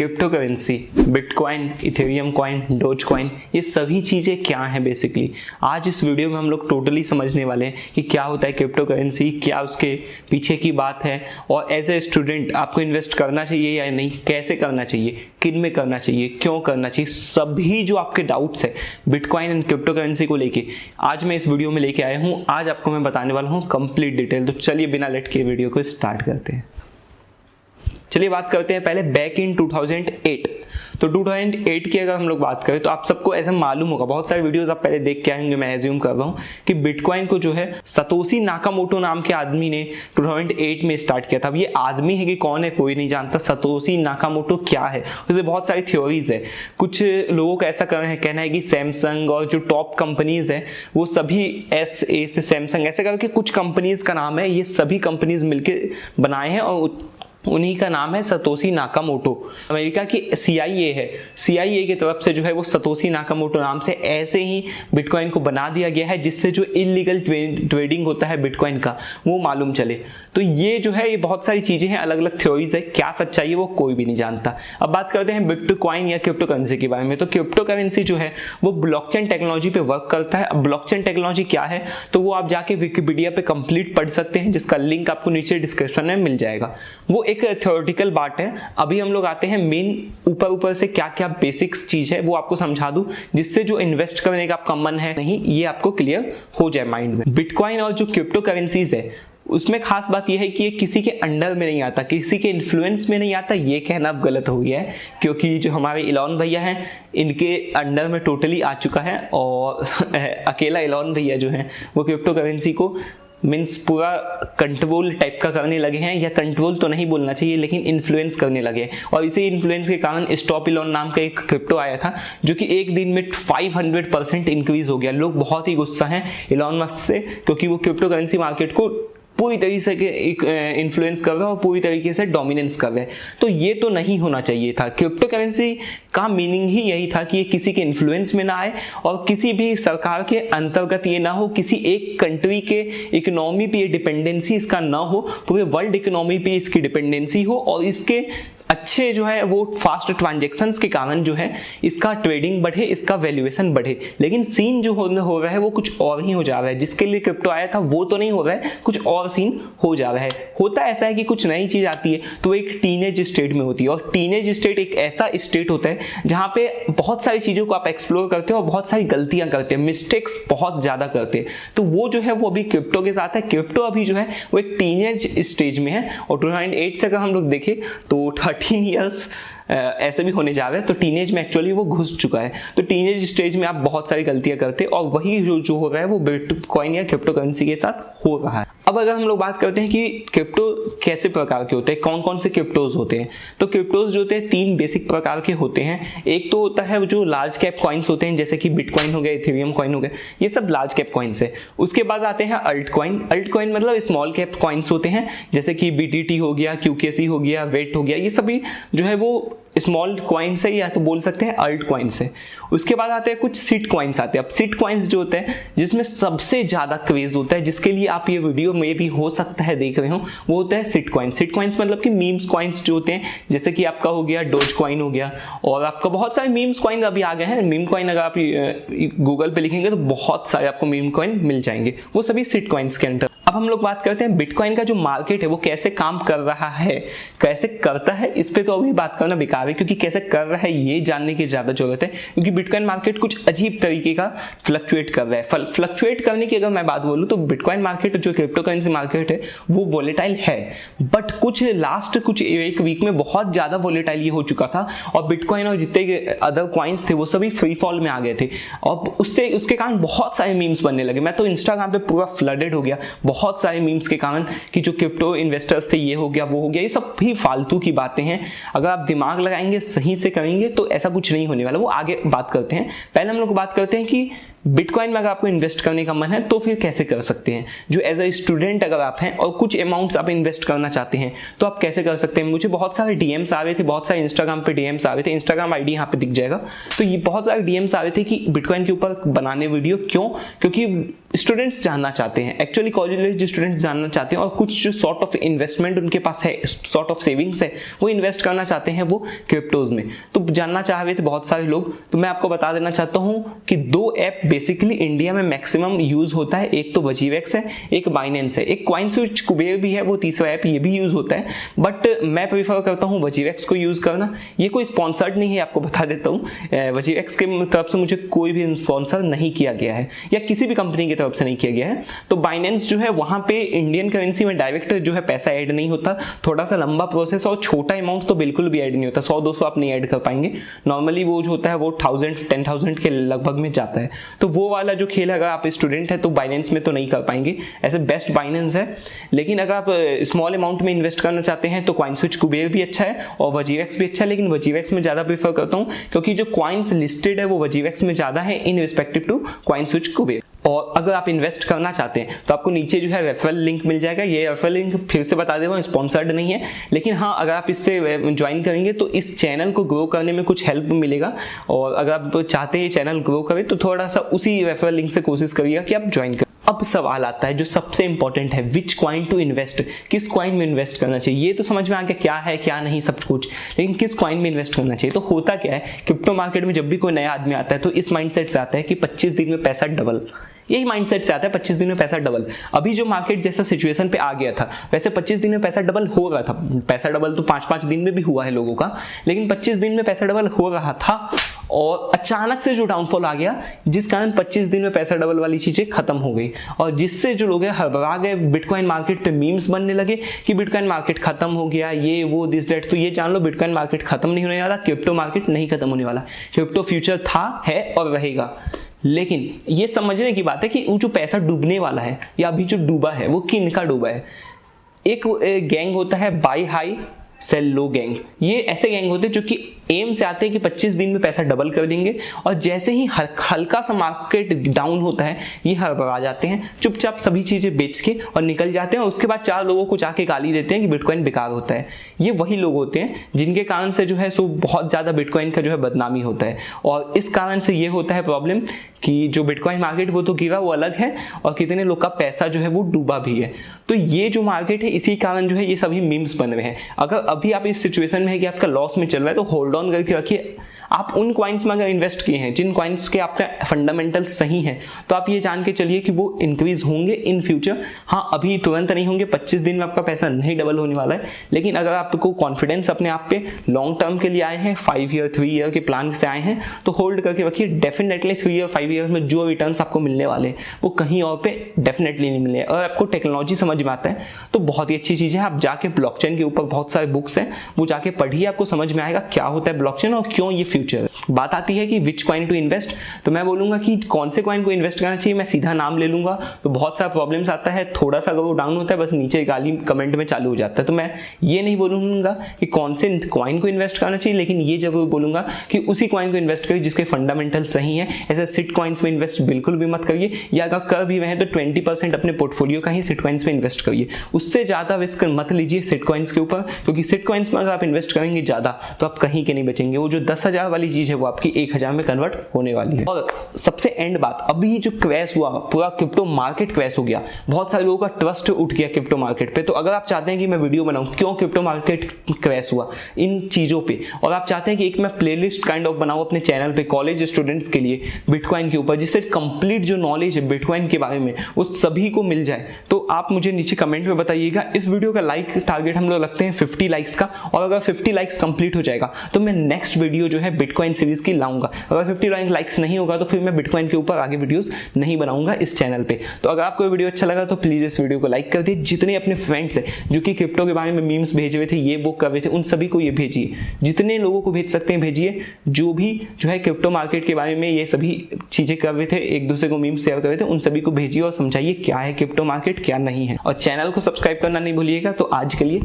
Crypto currency, bitcoin, Ethereum coin, dose coin, ये सभी चीज़ें क्या हैं बेसिकली। आज इस वीडियो में हम लोग टोटली समझने वाले हैं कि क्या होता है क्रिप्टो करेंसी, क्या उसके पीछे की बात है, और एज ए स्टूडेंट आपको इन्वेस्ट करना चाहिए या नहीं, कैसे करना चाहिए, किन में करना चाहिए, क्यों करना चाहिए, सभी जो आपके डाउट्स है बिटकॉइन एंड क्रिप्टो करेंसी को लेके आज मैं इस वीडियो में लेके आया हूँ। आज आपको मैं बताने वाला हूँ कंप्लीट डिटेल। तो चलिए बिना लेट के वीडियो को स्टार्ट करते हैं। चलिए बात करते हैं पहले बैक इन 2008। तो 2008 की अगर हम लोग बात करें तो आप सबको ऐसा मालूम होगा, बहुत सारे वीडियोस आप पहले देख के आएंगे, मैं एज्यूम कर रहा हूँ कि बिटकॉइन को जो है सतोशी नाकामोटो नाम के आदमी ने 2008 में स्टार्ट किया था। अब ये आदमी है कि कौन है कोई नहीं जानता। सतोशी नाकामोटो क्या है, उसमें बहुत सारी थ्योरीज है। कुछ लोगों का ऐसा कहना है कि सैमसंग और जो टॉप कंपनीज है वो सभी SA से सैमसंग ऐसे करके कुछ कंपनीज का नाम है, ये सभी कंपनीज मिलकर बनाए हैं और उन्हीं का नाम है सतोशी नाकामोटो। अमेरिका की CIA है, CIA की तरफ से जो है वो सतोशी नाकामोटो नाम से ऐसे ही बिटकॉइन को बना दिया गया है, जिससे जो इलीगल ट्रेडिंग होता है बिटकॉइन का वो मालूम चले। तो ये जो है ये बहुत सारी चीजें हैं, अलग अलग थ्योरीज है, क्या सच्चाई है वो कोई भी नहीं जानता। अब बात करते हैं बिटकॉइन या क्रिप्टो करेंसी के बारे में। तो क्रिप्टो करेंसी जो है वो ब्लॉकचेन टेक्नोलॉजी पे वर्क करता है। अब ब्लॉकचेन टेक्नोलॉजी क्या है तो वो आप जाके विकिपीडिया पे कंप्लीट पढ़ सकते हैं, जिसका लिंक आपको नीचे डिस्क्रिप्शन में मिल जाएगा। वो एक थ्योरेटिकल बात है। अभी हम लोग आते हैं मेन, ऊपर से क्या क्या बेसिक्स चीज है वो आपको समझा दूं, जिससे जो इन्वेस्ट करने का आपका मन है नहीं ये आपको क्लियर हो जाए माइंड में। बिटकॉइन और जो क्रिप्टो करेंसीज है उसमें खास बात यह है कि ये किसी के अंडर में नहीं आता, किसी के इन्फ्लुएंस में नहीं आता। ये कहना अब गलत हो गया है, क्योंकि जो हमारे इलॉन भैया हैं इनके अंडर में टोटली आ चुका है। और अकेला इलॉन भैया जो है वो क्रिप्टो करेंसी को मीन्स पूरा कंट्रोल टाइप का करने लगे हैं, या कंट्रोल तो नहीं बोलना चाहिए लेकिन इन्फ्लुएंस करने लगे हैं। और इसी इन्फ्लुएंस के कारण स्टॉप इलॉन नाम का एक क्रिप्टो आया था जो कि एक दिन में 500% इंक्रीज हो गया। लोग बहुत ही गुस्सा हैं इलॉन मस्क से, क्योंकि वो क्रिप्टो करेंसी मार्केट को पूरी तरीके से इन्फ्लुएंस कर रहा है और पूरी तरीके से डोमिनेंस कर रहा है। तो ये तो नहीं होना चाहिए था। क्रिप्टो करेंसी का मीनिंग ही यही था कि ये किसी के इन्फ्लुएंस में ना आए और किसी भी सरकार के अंतर्गत ये ना हो, किसी एक कंट्री के इकोनॉमी पे ये डिपेंडेंसी इसका ना हो, पूरे वर्ल्ड इकोनॉमी पे इसकी डिपेंडेंसी हो, और इसके अच्छे जो है वो फास्ट ट्रांजैक्शंस के कारण जो है इसका ट्रेडिंग बढ़े, इसका वैल्यूएशन बढ़े। लेकिन सीन जो हो रहा है वो कुछ और ही हो जा रहा है। जिसके लिए क्रिप्टो आया था वो तो नहीं हो रहा है, कुछ और सीन हो जा रहा है। होता ऐसा है कि कुछ नई चीज आती है तो एक टीनेज स्टेट में होती है, और टीनेज स्टेट एक ऐसा स्टेट होता है जहां पे बहुत सारी चीजों को आप एक्सप्लोर करते हो और बहुत सारी गलतियां करते हैं, मिस्टेक्स बहुत ज्यादा करते हैं। तो वो जो है वो अभी क्रिप्टो के साथ है। क्रिप्टो अभी जो है वो एक टीनेज स्टेज में है, और 2008 से अगर हम लोग देखें तो 13 ईयर्स ऐसे भी होने जा रहे हैं। तो टीनेज में एक्चुअली वो घुस चुका है। तो टीनेज स्टेज में आप बहुत सारी गलतियां करते हैं, और वही जो हो रहा है वो बिटकॉइन या क्रिप्टो करेंसी के साथ हो रहा है। अब अगर हम लोग बात करते हैं कि क्रिप्टो कैसे प्रकार के होते हैं, कौन कौन से क्रिप्टोज होते हैं, तो क्रिप्टोज जो होते हैं 3 बेसिक प्रकार के होते हैं। एक तो होता है जो लार्ज कैप कॉइन्स होते हैं, जैसे कि बिटकॉइन हो गया, इथेरियम कॉइन हो गया, ये सब लार्ज कैप कॉइन्स है। उसके बाद आते हैं अल्ट कॉइन। अल्ट कॉइन मतलब स्मॉल कैप कॉइन्स होते हैं, जैसे कि BTT हो गया, QKC हो गया, वेट हो गया, ये सभी जो है वो स्मॉल कॉइन्स है, या तो बोल सकते हैं अल्ट कॉइन्स है। उसके बाद आते हैं कुछ सिट कॉइन्स आते हैं। अब सिट कॉइन्स जो होते हैं जिसमें सबसे ज्यादा क्रेज होता है, जिसके लिए आप ये वीडियो में भी हो सकता है देख रहे हो, वो होता है सिट कॉइन्स। सिट कॉइन्स मतलब कि मीम्स कॉइन्स जो होते हैं, जैसे कि आपका हो गया डोज कॉइन हो गया, और आपका बहुत सारे मीम्स कॉइन अभी आ गए हैं। मीम कॉइन अगर आप गूगल पे लिखेंगे तो बहुत सारे आपको मीम कॉइन मिल जाएंगे, वो सभी सिट कॉइन्स के अंदर। अब हम लोग बात करते हैं बिटकॉइन का जो मार्केट है वो कैसे काम कर रहा है, कैसे करता है। इस पे तो अभी बात करना बेकार है, क्योंकि कैसे कर रहा है ये जानने की ज्यादा जरूरत है, क्योंकि बिटकॉइन मार्केट कुछ अजीब तरीके का फ्लक्चुएट कर रहा है। फ्लक्चुएट करने की अगर मैं बात बोलूं तो बिटकॉइन मार्केट जो क्रिप्टो करेंसी मार्केट है वो वोलेटाइल है, बट कुछ एक वीक में बहुत ज्यादा वोलेटाइल ये हो चुका था, और बिटकॉइन और जितने अदर कॉइन्स थे वो सभी फ्री फॉल में आ गए थे, और उसके कारण बहुत सारे मीम्स बनने लगे। मैं तो इंस्टाग्राम पे पूरा फ्लडेड हो गया बहुत सारे मीम्स के कारण, कि जो क्रिप्टो इन्वेस्टर्स थे ये हो गया वो हो गया। ये सब भी फालतू की बातें हैं, अगर आप दिमाग लगाएंगे सही से करेंगे तो ऐसा कुछ नहीं होने वाला। वो आगे बात करते हैं। पहले हम लोग बात करते हैं कि बिटकॉइन में अगर आपको इन्वेस्ट करने का मन है तो फिर कैसे कर सकते हैं। जो एज अ स्टूडेंट अगर आप हैं और कुछ अमाउंट्स आप इन्वेस्ट करना चाहते हैं तो आप कैसे कर सकते हैं। मुझे बहुत सारे डीएम्स आ रहे थे, बहुत सारे इंस्टाग्राम पे डीएम्स आ रहे थे, इंस्टाग्राम आईडी यहाँ पे दिख जाएगा। तो ये बहुत सारे डीएम्स आ रहे थे कि बिटकॉइन के ऊपर बनाने वीडियो, क्यों? क्योंकि स्टूडेंट्स जानना चाहते हैं, एक्चुअली कॉलेज स्टूडेंट्स जानना चाहते हैं और कुछ जो सॉर्ट ऑफ इन्वेस्टमेंट उनके पास है, सॉर्ट ऑफ सेविंग्स है, वो इन्वेस्ट करना चाहते हैं वो क्रिप्टोज में। तो जानना चाह रहे थे बहुत सारे लोग। तो मैं आपको बता देना चाहता हूँ कि 2 ऐप बेसिकली इंडिया में मैक्सिमम यूज होता है। एक तो वजीवेक्स है, एक बाइनेंस है, एक कॉइनस्विच कुबेर भी है, वो तीसरा ऐप, ये भी यूज होता है। बट मैं प्रीफर करता हूँ वजीवेक्स को यूज करना। ये कोई स्पॉन्सर्ड नहीं है, आपको बता देता हूँ। वजीवेक्स के तरफ से मुझे कोई भी स्पॉन्सर नहीं किया गया है या किसी भी कंपनी की तरफ से नहीं किया गया है। तो बाइनेंस जो है वहां पे इंडियन करेंसी में डायरेक्ट जो है पैसा ऐड नहीं होता, थोड़ा सा लंबा प्रोसेस और छोटा अमाउंट तो बिल्कुल भी ऐड नहीं होता। 100-200 आप नहीं ऐड कर पाएंगे। नॉर्मली वो जो होता है वो 1000-10,000 के लगभग में जाता है। तो वो वाला जो खेल अगर आप स्टूडेंट है तो बाइनेंस में तो नहीं कर पाएंगे, ऐसे बेस्ट बाइनेंस है। लेकिन अगर आप स्मॉल अमाउंट में इन्वेस्ट करना चाहते हैं तो कॉइनस्विच कुबेर भी अच्छा है और वजीवेक्स भी अच्छा है। लेकिन वजीवेक्स में ज्यादा प्रीफर करता हूँ क्योंकि जो कॉइन्स लिस्टेड है वो वजीवेक्स में ज्यादा है in respective to CoinSwitch Kuber. और अगर आप इन्वेस्ट करना चाहते हैं तो आपको नीचे जो है रेफरल लिंक मिल जाएगा। ये रेफरल लिंक फिर से बता दे रहा हूँ, स्पॉन्सर्ड नहीं है, लेकिन हाँ अगर आप इससे ज्वाइन करेंगे तो इस चैनल को ग्रो करने में कुछ हेल्प मिलेगा। और अगर आप चाहते हैं चैनल ग्रो करें तो थोड़ा सा उसी रेफरल लिंक से कोशिश करिएगा कि आप ज्वाइन करें। अब सवाल आता है जो सबसे इंपॉर्टेंट है, विच कॉइन टू इन्वेस्ट, किस कॉइन में इन्वेस्ट करना चाहिए। ये तो समझ में आ गया क्या है क्या नहीं सब कुछ, लेकिन किस कॉइन में इन्वेस्ट करना चाहिए। तो होता क्या है, क्रिप्टो मार्केट में जब भी कोई नया आदमी आता है तो इस माइंडसेट से आता है कि 25 दिन में पैसा डबल, यही माइंडसेट से आता है 25 दिन में पैसा डबल। अभी जो मार्केट जैसा सिचुएशन पे आ गया था वैसे 25 दिन में पैसा डबल हो रहा था। पैसा डबल तो 5-5 दिन में भी हुआ है लोगों का, लेकिन 25 दिन में पैसा डबल हो रहा था और अचानक से जो डाउनफॉल आ गया जिस कारण 25 दिन में पैसा डबल वाली चीजें खत्म हो गई और जिससे जो लोग हड़बड़ा गए, बिटकॉइन मार्केट पे मीम्स बनने लगे कि बिटकॉइन मार्केट खत्म हो गया, ये वो दिस डेट। तो ये जान लो बिटकॉइन मार्केट खत्म नहीं होने वाला, क्रिप्टो मार्केट नहीं खत्म होने वाला। क्रिप्टो फ्यूचर था, है और रहेगा। लेकिन ये समझने की बात है कि वो जो पैसा डूबने वाला है या अभी जो डूबा है वो किन का डूबा है। एक गैंग होता है by high cell low gang. ये ऐसे गैंग होते हैं जो कि एम से आते हैं कि 25 दिन में पैसा डबल कर देंगे और जैसे ही हल्का सा मार्केट डाउन होता है ये हड़बड़ा जाते हैं, चुपचाप सभी चीजें बेच के और निकल जाते हैं और उसके बाद 4 लोगों को जाके गाली देते हैं कि बिटकॉइन बेकार होता है। ये वही लोग होते हैं जिनके कारण से जो है सो बहुत ज्यादा बिटकॉइन का जो है बदनामी होता है और इस कारण से ये होता है प्रॉब्लम कि जो बिटकॉइन मार्केट वो तो गिरा वो अलग है और कितने लोग का पैसा जो है वो डूबा भी है। तो ये जो मार्केट है इसी कारण जो है ये सभी मीम्स बन रहे हैं। अगर अभी आप इस सिचुएशन में है कि आपका लॉस में चल रहा है तो होल्ड ऑन करके रखिए। आप उन कॉइन्स में अगर इन्वेस्ट किए हैं जिन कॉइन्स के आपका फंडामेंटल सही है तो आप ये जान के चलिए कि वो इंक्रीज होंगे इन फ्यूचर। हाँ अभी तुरंत नहीं होंगे, 25 दिन में आपका पैसा नहीं डबल होने वाला है, लेकिन अगर आपको कॉन्फिडेंस अपने आप पे लॉन्ग टर्म के लिए आए हैं, 5 ईयर 3 ईयर के प्लान से आए हैं तो होल्ड करके रखिए। डेफिनेटली 3 ईयर 5 ईयर में जो रिटर्न्स आपको मिलने वाले हैं वो कहीं और पे डेफिनेटली नहीं मिले। और आपको टेक्नोलॉजी समझ में आता है तो बहुत ही अच्छी चीज़ है। आप जाके ब्लॉकचेन के ऊपर बहुत सारे बुक्स हैं वो जाके पढ़िए, आपको समझ में आएगा क्या होता है ब्लॉकचेन और क्यों ये फ्यूचर। बात आती है कि विच कॉइन टू इन्वेस्ट, तो मैं बोलूंगा कि कौन से कॉइन को इन्वेस्ट करना चाहिए। मैं सीधा नाम ले लूंगा तो बहुत सारा प्रॉब्लम्स आता है, थोड़ा सा अगर वो डाउन होता है बस नीचे गाली कमेंट में चालू हो जाता है। तो मैं ये नहीं बोलूंगा कि कौन से कॉइन को इन्वेस्ट करना चाहिए, लेकिन ये जरूर बोलूंगा कि उसी कॉइन को इन्वेस्ट करिए जिसके फंडामेंटल सही है। ऐसे सिट कॉइन्स में इन्वेस्ट बिल्कुल भी मत करिए, या अगर कर भी रहे तो 20% अपने पोर्टफोलियो का ही सिट कॉइन्स में इन्वेस्ट करिए। उससे ज्यादा रिस्क मत लीजिए सिट कॉइन्स के ऊपर, क्योंकि सिट कॉइन्स में अगर आप इन्वेस्ट करेंगे ज्यादा तो आप कहीं के नहीं बचेंगे। वो जो 10,000 वाली चीज है वो आपकी 1,000 में कन्वर्ट होने वाली है। और सबसे एंड बात, अभी जो क्रैश हुआ, पूरा क्रिप्टो मार्केट क्रैश हो गया, बहुत सारे लोगों का ट्रस्ट उठ गया क्रिप्टो मार्केट पे। तो अगर आप चाहते हैं कि मैं वीडियो बनाऊं क्यों क्रिप्टो मार्केट क्रैश हुआ इन चीजों पे, और आप चाहते हैं कि एक मैं प्लेलिस्ट काइंड ऑफ बनाऊं अपने चैनल पे कॉलेज स्टूडेंट्स के लिए बिटकॉइन के ऊपर, जिससे कंप्लीट जो नॉलेज है बिटकॉइन के बारे में वो सभी को मिल जाए, तो आप मुझे नीचे कमेंट में बताइएगा। इस वीडियो का लाइक टारगेट हम लोग रखते हैं 50 लाइक्स का, और अगर 50 लाइक्स कंप्लीट हो जाएगा तो मैं नेक्स्ट वीडियो जो है बिटकॉइन सीरीज की लाऊंगा। अगर 50 लाइक्स नहीं होगा तो फिर मैं बिटकॉइन के ऊपर आगे वीडियोस नहीं बनाऊंगा इस चैनल पे। तो अगर आपको वीडियो अच्छा लगा तो प्लीज इस वीडियो को लाइक कर दीजिए। जितने अपने फ्रेंड्स हैं जो कि क्रिप्टो के बारे में मीम्स भेज रहे थे, ये वो कर रहे थे, उन सभी को ये भेजिए। जितने लोगों को भेज सकते हैं भेजिए, जो भी जो है क्रिप्टो मार्केट के बारे में ये सभी चीजें कर रहे थे, एक दूसरे को मीम्स शेयर कर रहे थे, उन सभी को भेजिए और समझाइए क्या है क्रिप्टो मार्केट क्या नहीं है। और चैनल को सब्सक्राइब करना नहीं भूलिएगा। तो आज के लिए